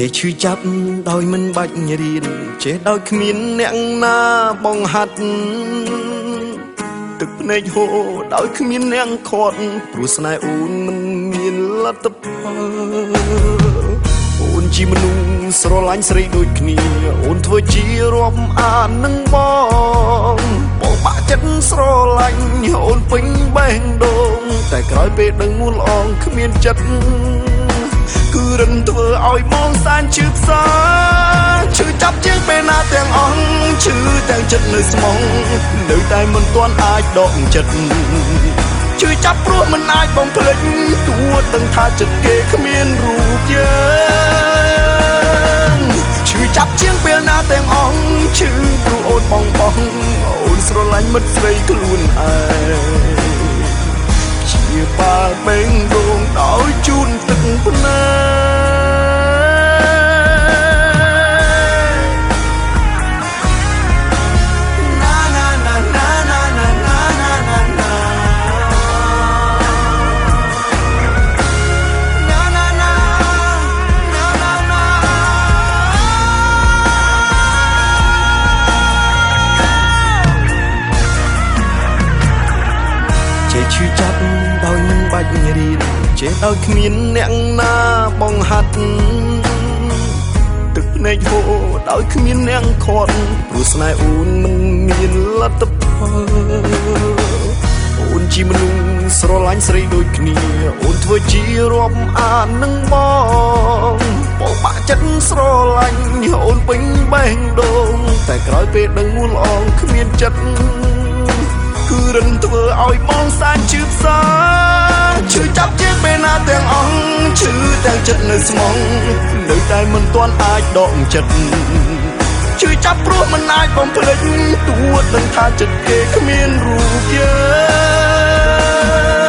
ចេះឈឺចាប់ដោយមិនបាច់រៀនចេះដោយគ្មានអ្នកណាបង្ហាត់ទឹកភ្នែកហូរដោយគ្មានអ្នកខាត់ព្រោះស្នេហ៍អូនមិនមានលទ្ធផលអូនជាមនុស្សស្រឡាញ់ស្រីដូចគ្នាអូនធ្វើជារាប់អាននឹងបងបាក់ចិត្តស្រឡាញ់អូនពេញបេះដូងតែក្រោយពេលដឹងមូលអងគ្មានចិត្តគឺរឹងធ្វើឲ្យបងសានឈឺផ្សាឈឺចាប់ជាងពេលណាទាំងអស់ឈឺទាំងចិត្តនៅស្មងនៅតែមិនទាន់អាចដកចិត្តឈឺចាប់ព្រោះមិនអាចបំភ្លេចទួដឹងថាចិត្តគេគ្មានរូបយើងឈឺចាប់ជាងពេលណាទាំងអស់ឈឺព្រោះអូនបងអូនស្រឡាញ់មិត្តស្រីខ្លួនឯងជាបាល់បេងដូងដោយជូនទឹកភ្នែឈឺចាប់ដោយមិនបាច់រៀនចេះដោយគ្មានអ្នកណាបង្ហាត់ទឹកភ្នែកហូរដោយគ្មានអ្នកខាត់ព្រោះស្នេហ៍អូនមិនមានលទ្ធផលអូនជាមនុស្សស្រឡាញ់ស្រីដូចគ្នាអូនធ្វើជារាប់អាននឹងបងបាក់ចិត្តស្រឡាញ់អូនពេញបេះដូងតែក្រោយពេលដឹងមូលអងគ្មានចិត្តគឺរឹងធ្វើឲ្យបងសានឈឺផ្សាឈឺចាប់ជាងពេលណាទាំងអស់ឈឺទាំងចិត្តនៅស្មងនៅតែមិនទាន់អាចដកចិត្តឈឺចាប់ព្រោះមិនអាចបំភ្លេចទួដឹងថាចិត្តគេគ្មានរូបយើ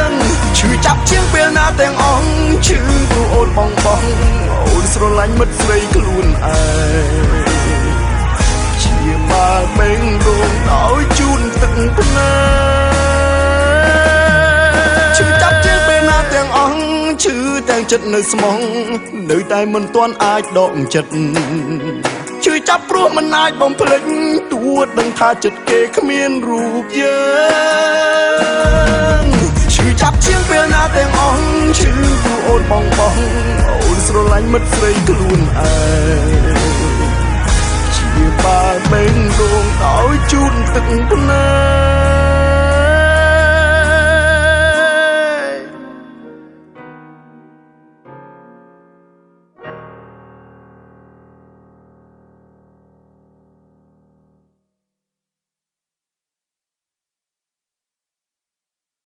ងឈឺចាប់ជាងពេលណាទាំងអស់ឈឺព្រោះអូនបងអូនស្រឡាញ់មិត្តស្រីខ្លួនឯងជាបាល់បេងដូងដោយជូនទឹកភ្នែកឈឺចាប់ជាងពេលណាទាំងអស់ឈឺទាំងចិត្តនៅស្មងនៅតែមិនទាន់អាចដកចិត្តឈឺចាប់ព្រោះមិនអាចបំភ្លេចទួដឹងថាចិត្តគេគ្មានរូបយើងឈឺចាប់ជាងពេលណាទាំងអស់ឈឺព្រោះអូនបងអូនស្រឡាញ់មិត្តស្រីខ្លួនឯងជាបាល់បេងដូងដោយជូនទឹកភ្នែក